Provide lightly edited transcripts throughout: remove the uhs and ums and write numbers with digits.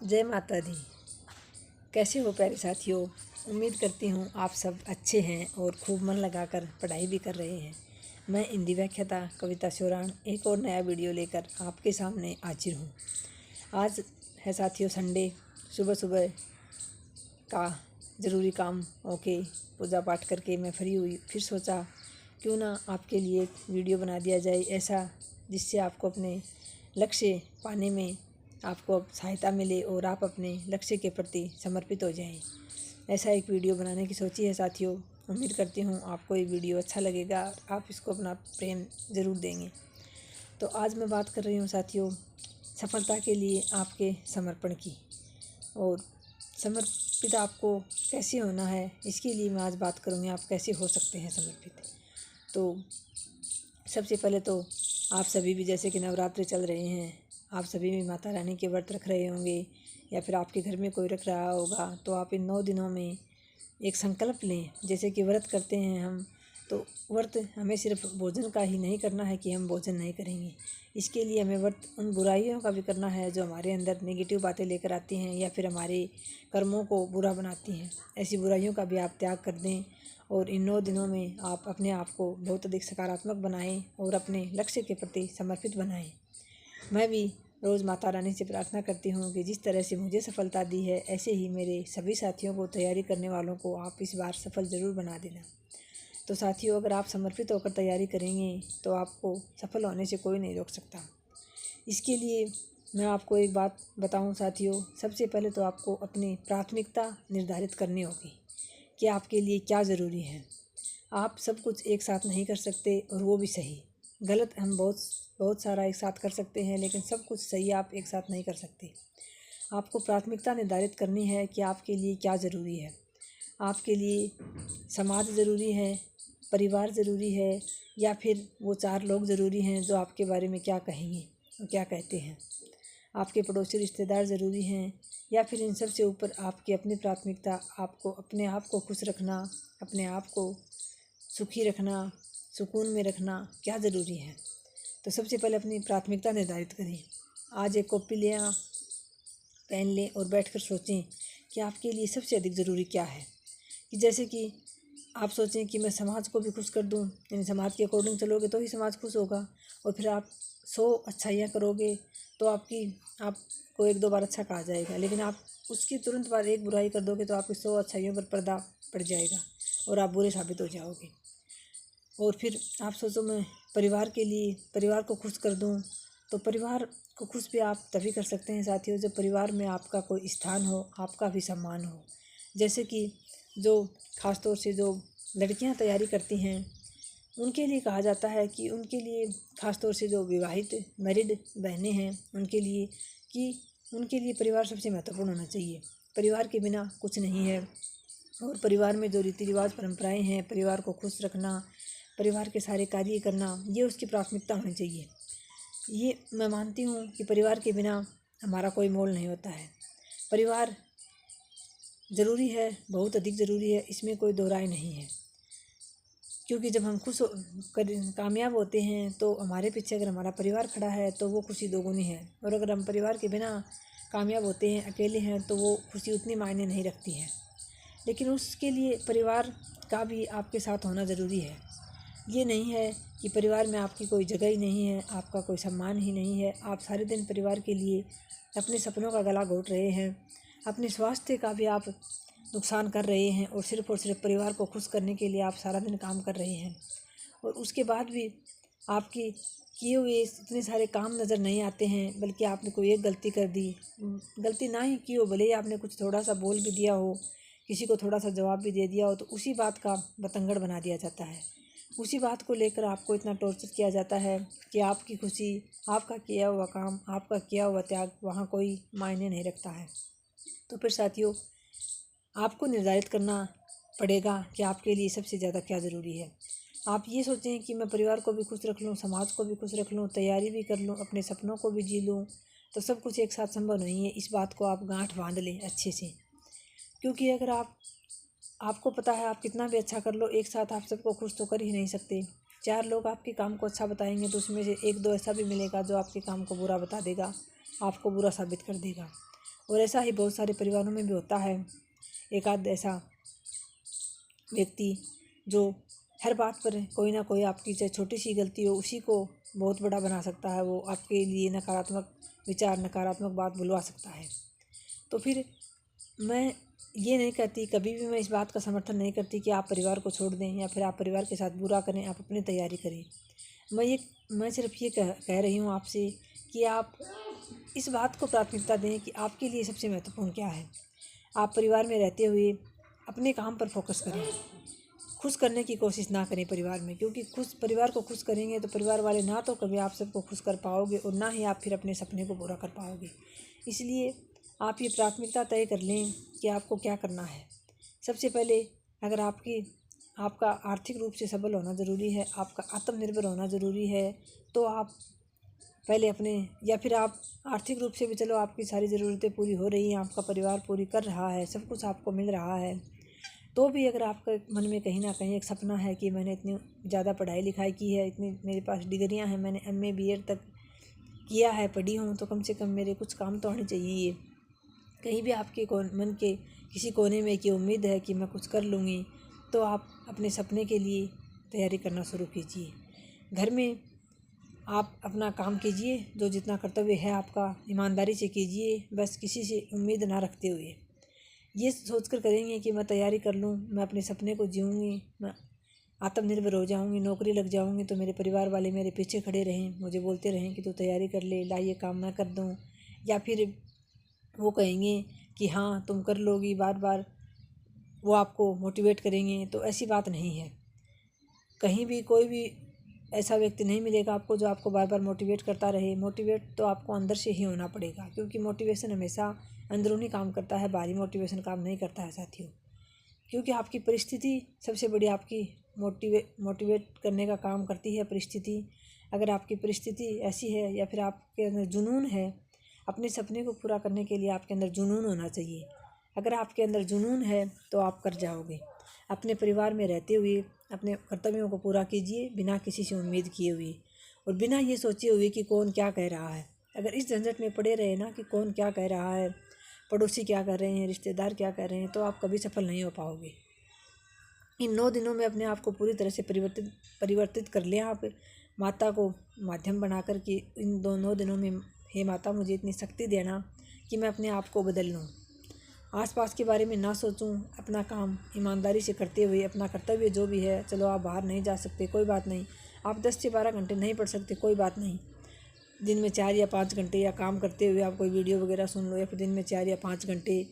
जय माता दी। कैसे हो प्यारे साथियों। उम्मीद करती हूँ आप सब अच्छे हैं और खूब मन लगाकर पढ़ाई भी कर रहे हैं। मैं हिंदी व्याख्याता कविता शोराण एक और नया वीडियो लेकर आपके सामने हाजिर हूँ। आज है साथियों संडे। सुबह सुबह का ज़रूरी काम ओके पूजा पाठ करके मैं फ्री हुई। फिर सोचा क्यों ना आपके लिए एक वीडियो बना दिया जाए ऐसा, जिससे आपको अपने लक्ष्य पाने में आपको सहायता मिले और आप अपने लक्ष्य के प्रति समर्पित हो जाएं। ऐसा एक वीडियो बनाने की सोची है साथियों। उम्मीद करती हूँ आपको ये वीडियो अच्छा लगेगा, आप इसको अपना प्रेम ज़रूर देंगे। तो आज मैं बात कर रही हूँ साथियों सफलता के लिए आपके समर्पण की, और समर्पित आपको कैसे होना है इसके लिए मैं आज बात करूँगी। आप कैसे हो सकते हैं समर्पित। तो सबसे पहले तो आप सभी भी, जैसे कि नवरात्रि चल रहे हैं, आप सभी भी माता रानी के व्रत रख रहे होंगे या फिर आपके घर में कोई रख रहा होगा। तो आप इन 9 दिनों में एक संकल्प लें। जैसे कि व्रत करते हैं हम, तो व्रत हमें सिर्फ भोजन का ही नहीं करना है कि हम भोजन नहीं करेंगे। इसके लिए हमें व्रत उन बुराइयों का भी करना है जो हमारे अंदर नेगेटिव बातें लेकर आती हैं या फिर हमारे कर्मों को बुरा बनाती हैं। ऐसी बुराइयों का भी आप त्याग कर दें और इन 9 दिनों में आप अपने आप को बहुत अधिक सकारात्मक बनाएं और अपने लक्ष्य के प्रति समर्पित बनाएं। मैं भी रोज़ माता रानी से प्रार्थना करती हूँ कि जिस तरह से मुझे सफलता दी है, ऐसे ही मेरे सभी साथियों को, तैयारी करने वालों को आप इस बार सफल ज़रूर बना देना। तो साथियों, अगर आप समर्पित होकर तैयारी करेंगे तो आपको सफल होने से कोई नहीं रोक सकता। इसके लिए मैं आपको एक बात बताऊं साथियों, सबसे पहले तो आपको अपनी प्राथमिकता निर्धारित करनी होगी कि आपके लिए क्या ज़रूरी है। आप सब कुछ एक साथ नहीं कर सकते, और वो भी सही। गलत हम बहुत सारा एक साथ कर सकते हैं, लेकिन सब कुछ सही आप एक साथ नहीं कर सकते। आपको प्राथमिकता निर्धारित करनी है कि आपके लिए क्या ज़रूरी है। आपके लिए समाज ज़रूरी है, परिवार ज़रूरी है, या फिर वो 4 लोग ज़रूरी हैं जो आपके बारे में क्या कहेंगे और क्या कहते हैं। आपके पड़ोसी रिश्तेदार ज़रूरी हैं, या फिर इन सब से ऊपर आपकी अपनी प्राथमिकता, आपको अपने आप को खुश रखना, अपने आप को सुखी रखना, सुकून में रखना क्या ज़रूरी है। तो सबसे पहले अपनी प्राथमिकता निर्धारित करें। आज एक कॉपी लें, पेन लें और बैठकर सोचें कि आपके लिए सबसे अधिक ज़रूरी क्या है। कि जैसे कि आप सोचें कि मैं समाज को भी खुश कर दूं, यानी समाज के अकॉर्डिंग चलोगे तो ही समाज खुश होगा। और फिर आप 100 अच्छाइयाँ करोगे तो आपको 1-2 बार अच्छा कहा जाएगा, लेकिन आप उसकी तुरंत बाद एक बुराई कर दोगे तो आपकी 100 अच्छाइयों पर पर्दा पड़ जाएगा और आप बुरे साबित हो जाओगे। और फिर आप सोचो मैं परिवार को खुश कर दूं, तो परिवार को खुश भी आप तभी कर सकते हैं साथियों जब परिवार में आपका कोई स्थान हो, आपका भी सम्मान हो। जैसे कि जो ख़ासतौर से जो लड़कियां तैयारी करती हैं उनके लिए कहा जाता है कि उनके लिए, ख़ासतौर से जो विवाहित मैरिड बहनें हैं उनके लिए परिवार सबसे महत्वपूर्ण होना चाहिए। परिवार के बिना कुछ नहीं है। और परिवार में जो रीति रिवाज परंपराएं हैं, परिवार को खुश रखना, परिवार के सारे कार्य करना, ये उसकी प्राथमिकता होनी चाहिए। ये मैं मानती हूँ कि परिवार के बिना हमारा कोई मोल नहीं होता है। परिवार ज़रूरी है, बहुत अधिक ज़रूरी है, इसमें कोई दो राय नहीं है। क्योंकि जब हम कामयाब होते हैं तो हमारे पीछे अगर हमारा परिवार खड़ा है तो वो खुशी दोगुनी है, और अगर हम परिवार के बिना कामयाब होते हैं, अकेले हैं, तो वो खुशी उतनी मायने नहीं रखती है। लेकिन उसके लिए परिवार का भी आपके साथ होना ज़रूरी है। ये नहीं है कि परिवार में आपकी कोई जगह ही नहीं है, आपका कोई सम्मान ही नहीं है। आप सारे दिन परिवार के लिए अपने सपनों का गला घोट रहे हैं, अपने स्वास्थ्य का भी आप नुकसान कर रहे हैं, और सिर्फ परिवार को खुश करने के लिए आप सारा दिन काम कर रहे हैं। और उसके बाद भी आपके किए हुए इतने सारे काम नज़र नहीं आते हैं, बल्कि आपने कोई एक गलती कर दी, गलती ना ही की हो, भले ही आपने कुछ थोड़ा सा बोल भी दिया हो, किसी को थोड़ा सा जवाब भी दे दिया हो, तो उसी बात का बतंगड़ बना दिया जाता है। उसी बात को लेकर आपको इतना टॉर्चर किया जाता है कि आपकी खुशी, आपका किया हुआ काम, आपका किया हुआ त्याग वहाँ कोई मायने नहीं रखता है। तो फिर साथियों, आपको निर्धारित करना पड़ेगा कि आपके लिए सबसे ज़्यादा क्या ज़रूरी है। आप ये सोचें कि मैं परिवार को भी खुश रख लूँ, समाज को भी खुश रख लूँ, तैयारी भी कर लूँ, अपने सपनों को भी जी लूँ, तो सब कुछ एक साथ संभव नहीं है। इस बात को आप गांठ बांध लें अच्छे से। क्योंकि अगर आपको पता है आप कितना भी अच्छा कर लो, एक साथ आप सबको खुश तो कर ही नहीं सकते। 4 लोग आपके काम को अच्छा बताएंगे तो उसमें से 1-2 ऐसा भी मिलेगा जो आपके काम को बुरा बता देगा, आपको बुरा साबित कर देगा। और ऐसा ही बहुत सारे परिवारों में भी होता है। एक आध ऐसा व्यक्ति जो हर बात पर कोई ना कोई आपकी चाहे छोटी सी गलती हो उसी को बहुत बड़ा बना सकता है। वो आपके लिए नकारात्मक विचार, नकारात्मक बात बुलवा सकता है। तो फिर मैं ये नहीं कहती, कभी भी मैं इस बात का समर्थन नहीं करती कि आप परिवार को छोड़ दें या फिर आप परिवार के साथ बुरा करें। आप अपनी तैयारी करें। मैं सिर्फ ये कह रही हूँ आपसे कि आप इस बात को प्राथमिकता दें कि आपके लिए सबसे महत्वपूर्ण क्या है। आप परिवार में रहते हुए अपने काम पर फोकस करें। खुश करने की कोशिश ना करें परिवार में, क्योंकि परिवार को खुश करेंगे तो परिवार वाले ना तो कभी आप सबको खुश कर पाओगे और ना ही आप फिर अपने सपने को पूरा कर पाओगे। इसलिए आप ये प्राथमिकता तय कर लें कि आपको क्या करना है। सबसे पहले अगर आपका आर्थिक रूप से सबल होना ज़रूरी है, आपका आत्मनिर्भर होना ज़रूरी है, तो आप पहले अपने, या फिर आप आर्थिक रूप से भी चलो आपकी सारी ज़रूरतें पूरी हो रही हैं, आपका परिवार पूरी कर रहा है, सब कुछ आपको मिल रहा है, तो भी अगर आपके मन में कहीं ना कहीं एक सपना है कि मैंने इतनी ज़्यादा पढ़ाई लिखाई की है, इतनी मेरे पास डिग्रियां हैं, मैंने MA BEd तक किया है, पढ़ी हूँ, तो कम से कम मेरे कुछ काम तो आने चाहिए। कहीं भी आपके मन के किसी कोने में की उम्मीद है कि मैं कुछ कर लूँगी, तो आप अपने सपने के लिए तैयारी करना शुरू कीजिए। घर में आप अपना काम कीजिए, जो जितना कर्तव्य है आपका ईमानदारी से कीजिए, बस किसी से उम्मीद ना रखते हुए। ये सोचकर करेंगे कि मैं तैयारी कर लूँ, मैं अपने सपने को जीऊँगी, मैं आत्मनिर्भर हो जाऊँगी, नौकरी लग जाऊँगी, तो मेरे परिवार वाले मेरे पीछे खड़े रहें, मुझे बोलते रहें कि तू तैयारी कर ले, ला ये काम मैं कर दूँ, या फिर वो कहेंगे कि हाँ तुम कर लोगी, बार बार वो आपको मोटिवेट करेंगे। तो ऐसी बात नहीं है। कहीं भी कोई भी ऐसा व्यक्ति नहीं मिलेगा आपको जो आपको बार बार मोटिवेट करता रहे। मोटिवेट तो आपको अंदर से ही होना पड़ेगा, क्योंकि मोटिवेशन हमेशा अंदरूनी काम करता है, बाहरी मोटिवेशन काम नहीं करता है साथियों। क्योंकि आपकी परिस्थिति सबसे बड़ी आपकी मोटिवेट करने का काम करती है। परिस्थिति, अगर आपकी परिस्थिति ऐसी है या फिर आपके अंदर जुनून है, अपने सपने को पूरा करने के लिए आपके अंदर जुनून होना चाहिए। अगर आपके अंदर जुनून है तो आप कर जाओगे। अपने परिवार में रहते हुए अपने कर्तव्यों को पूरा कीजिए, बिना किसी से उम्मीद किए हुए और बिना ये सोचे हुए कि कौन क्या कह रहा है। अगर इस झंझट में पड़े रहे ना कि कौन क्या कह रहा है, पड़ोसी क्या कर रहे हैं, रिश्तेदार क्या कर रहे हैं, तो आप कभी सफल नहीं हो पाओगे। इन 9 दिनों में अपने आप को पूरी तरह से परिवर्तित कर लें। आप माता को माध्यम बनाकर कि इन 9 दिनों में हे माता मुझे इतनी शक्ति देना कि मैं अपने आप को बदल लूँ, आसपास के बारे में ना सोचूं, अपना काम ईमानदारी से करते हुए अपना कर्तव्य जो भी है। चलो आप बाहर नहीं जा सकते, कोई बात नहीं, आप 10 से 12 घंटे नहीं पढ़ सकते, कोई बात नहीं, दिन में 4 या 5 घंटे या काम करते हुए आप कोई वीडियो वगैरह सुन लो, या फिर दिन में 4 या 5 घंटे।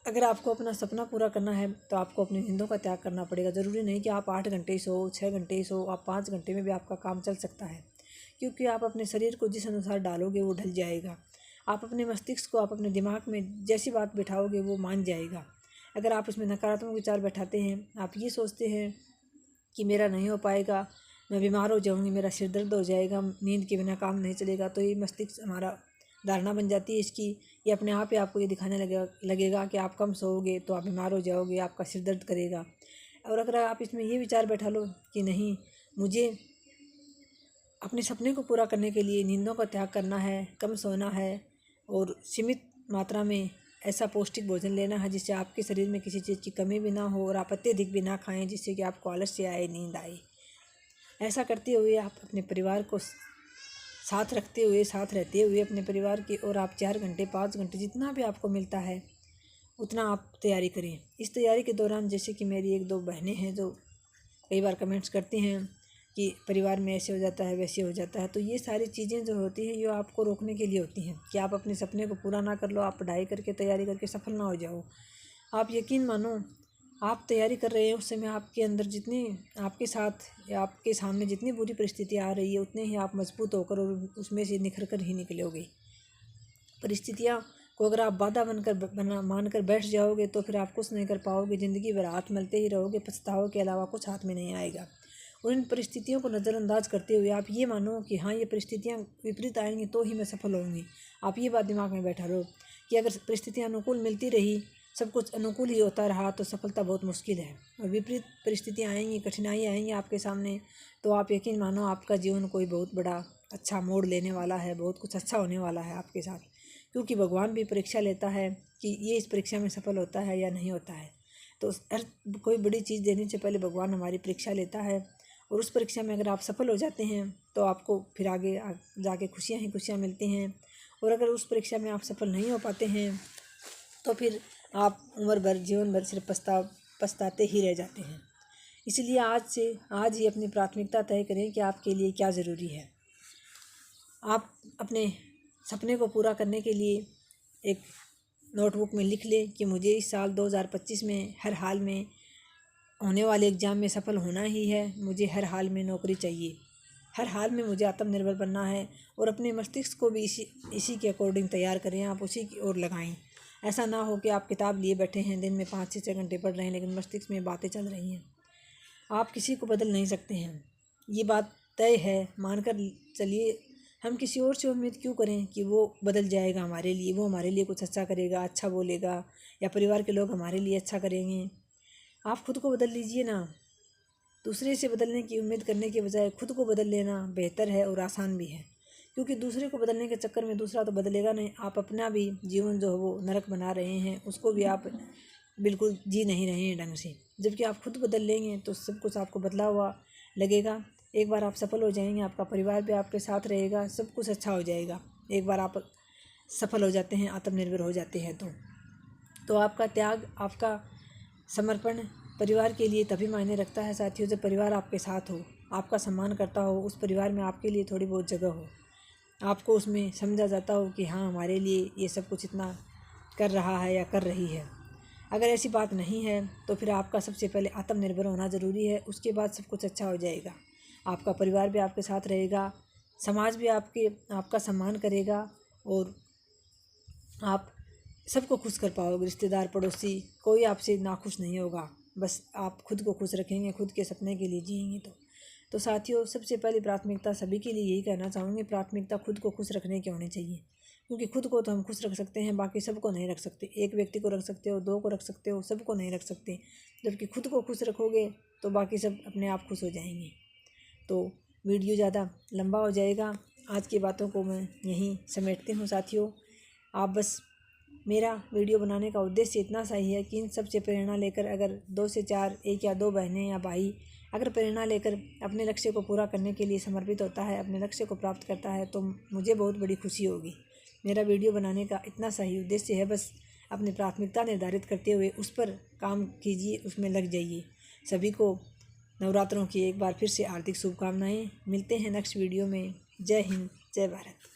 अगर आपको अपना सपना पूरा करना है तो आपको अपनी नींदों का त्याग करना पड़ेगा। ज़रूरी नहीं कि आप 8 घंटे ही सो, 6 घंटे ही सो, आप 5 घंटे में भी आपका काम चल सकता है, क्योंकि आप अपने शरीर को जिस अनुसार डालोगे वो ढल जाएगा। आप अपने मस्तिष्क को, आप अपने दिमाग में जैसी बात बैठाओगे वो मान जाएगा। अगर आप उसमें नकारात्मक विचार बैठाते हैं, आप ये सोचते हैं कि मेरा नहीं हो पाएगा, मैं बीमार हो जाऊंगी, मेरा सिर दर्द हो जाएगा, नींद के बिना काम नहीं चलेगा, तो ये मस्तिष्क हमारा धारणा बन जाती है इसकी। ये अपने आप ही आपको ये दिखाने लगेगा कि आप कम सोओगे तो आप बीमार हो जाओगे, आपका सिर दर्द करेगा। और अगर आप इसमें ये विचार बैठा लो कि नहीं, मुझे अपने सपने को पूरा करने के लिए नींदों का त्याग करना है, कम सोना है और सीमित मात्रा में ऐसा पौष्टिक भोजन लेना है जिससे आपके शरीर में किसी चीज़ की कमी भी ना हो और आप अत्यधिक भी ना खाएं जिससे कि आपको आलस्य आए, नींद आए। ऐसा करते हुए आप अपने परिवार को साथ रखते हुए, साथ रहते हुए अपने परिवार की, और आप 4 घंटे 5 घंटे जितना भी आपको मिलता है उतना आप तैयारी करें। इस तैयारी के दौरान जैसे कि मेरी 1-2 बहनें हैं जो कई बार कमेंट्स करती हैं कि परिवार में ऐसे हो जाता है, वैसे हो जाता है, तो ये सारी चीज़ें जो होती हैं ये आपको रोकने के लिए होती हैं कि आप अपने सपने को पूरा ना कर लो, आप पढ़ाई करके तैयारी करके सफल ना हो जाओ। आप यकीन मानो, आप तैयारी कर रहे हैं उस समय आपके अंदर जितनी, आपके साथ या आपके सामने जितनी बुरी परिस्थिति आ रही है उतने ही आप मजबूत होकर और उसमें से निखर कर ही निकलोगे। परिस्थितियाँ को अगर आप बाधा मानकर बैठ जाओगे तो फिर आप कुछ नहीं कर पाओगे, ज़िंदगी भर हाथ मलते ही रहोगे, पछताओ के अलावा कुछ हाथ में नहीं आएगा। और इन परिस्थितियों को नज़रअंदाज करते हुए आप ये मानो कि हाँ, ये परिस्थितियाँ विपरीत आएंगी तो ही मैं सफल होंगी। आप ये बात दिमाग में बैठा लो कि अगर परिस्थितियाँ अनुकूल मिलती रही, सब कुछ अनुकूल ही होता रहा, तो सफलता बहुत मुश्किल है। और विपरीत परिस्थितियाँ आएंगी, कठिनाई आएंगी आपके सामने, तो आप यकीन मानो आपका जीवन कोई बहुत बड़ा अच्छा मोड़ लेने वाला है, बहुत कुछ अच्छा होने वाला है आपके साथ। क्योंकि भगवान भी परीक्षा लेता है कि ये इस परीक्षा में सफल होता है या नहीं होता है। तो कोई बड़ी चीज़ देने से पहले भगवान हमारी परीक्षा लेता है, और उस परीक्षा में अगर आप सफल हो जाते हैं तो आपको फिर आगे जाके खुशियाँ ही खुशियाँ मिलती हैं। और अगर उस परीक्षा में आप सफल नहीं हो पाते हैं तो फिर आप उम्र भर जीवन भर सिर्फ पछताते ही रह जाते हैं। इसलिए आज ही अपनी प्राथमिकता तय करें कि आपके लिए क्या ज़रूरी है। आप अपने सपने को पूरा करने के लिए एक नोटबुक में लिख लें कि मुझे इस साल 2025 में हर हाल में होने वाले एग्ज़ाम में सफल होना ही है। मुझे हर हाल में नौकरी चाहिए, हर हाल में मुझे आत्मनिर्भर बनना है। और अपने मस्तिष्क को भी इसी के अकॉर्डिंग तैयार करें, आप उसी की ओर लगाएं। ऐसा ना हो कि आप किताब लिए बैठे हैं, दिन में 5 से 6 घंटे पढ़ रहे हैं, लेकिन मस्तिष्क में बातें चल रही हैं। आप किसी को बदल नहीं सकते हैं, ये बात तय है, मानकर चलिए। हम किसी और से उम्मीद क्यों करें कि वो बदल जाएगा हमारे लिए, वो हमारे लिए कुछ अच्छा करेगा, अच्छा बोलेगा, या परिवार के लोग हमारे लिए अच्छा करेंगे। आप खुद को बदल लीजिए ना। दूसरे से बदलने की उम्मीद करने के बजाय खुद को बदल लेना बेहतर है और आसान भी है, क्योंकि दूसरे को बदलने के चक्कर में दूसरा तो बदलेगा नहीं, आप अपना भी जीवन जो है वो नरक बना रहे हैं, उसको भी आप बिल्कुल जी नहीं रहे हैं ढंग से। जबकि आप खुद बदल लेंगे तो सब कुछ आपको बदला हुआ लगेगा। एक बार आप सफल हो जाएंगे, आपका परिवार भी आपके साथ रहेगा, सब कुछ अच्छा हो जाएगा। एक बार आप सफल हो जाते हैं, आत्मनिर्भर हो जाते हैं तो आपका त्याग, आपका समर्पण परिवार के लिए तभी मायने रखता है साथियों, जब परिवार आपके साथ हो, आपका सम्मान करता हो, उस परिवार में आपके लिए थोड़ी बहुत जगह हो, आपको उसमें समझा जाता हो कि हाँ हमारे लिए ये सब कुछ इतना कर रहा है या कर रही है। अगर ऐसी बात नहीं है तो फिर आपका सबसे पहले आत्मनिर्भर होना ज़रूरी है, उसके बाद सब कुछ अच्छा हो जाएगा। आपका परिवार भी आपके साथ रहेगा, समाज भी आपका सम्मान करेगा, और आप सबको खुश कर पाओगे। रिश्तेदार, पड़ोसी, कोई आपसे नाखुश नहीं होगा। बस आप खुद को खुश रखेंगे, खुद के सपने के लिए जिएंगे। तो साथियों, सबसे पहली प्राथमिकता सभी के लिए यही कहना चाहूँगी, प्राथमिकता खुद को खुश रखने की होनी चाहिए। क्योंकि खुद को तो हम खुश रख सकते हैं, बाकी सबको नहीं रख सकते। एक व्यक्ति को रख सकते हो, 2 को रख सकते हो, सबको नहीं रख सकते। जबकि खुद को खुश रखोगे तो बाकी सब अपने आप खुश हो जाएंगे। तो वीडियो ज़्यादा लंबा हो जाएगा, आज की बातों को मैं यहीं समेटती हूँ साथियों। आप बस, मेरा वीडियो बनाने का उद्देश्य इतना सा ही है कि इन सब से प्रेरणा लेकर अगर 2 से 4, 1 या 2 बहनें या भाई अगर प्रेरणा लेकर अपने लक्ष्य को पूरा करने के लिए समर्पित होता है, अपने लक्ष्य को प्राप्त करता है, तो मुझे बहुत बड़ी खुशी होगी। मेरा वीडियो बनाने का इतना सा ही उद्देश्य है। बस अपनी प्राथमिकता निर्धारित करते हुए उस पर काम कीजिए, उसमें लग जाइए। सभी को नवरात्रों की एक बार फिर से हार्दिक शुभकामनाएं। मिलते हैं नेक्स्ट वीडियो में। जय हिंद, जय भारत।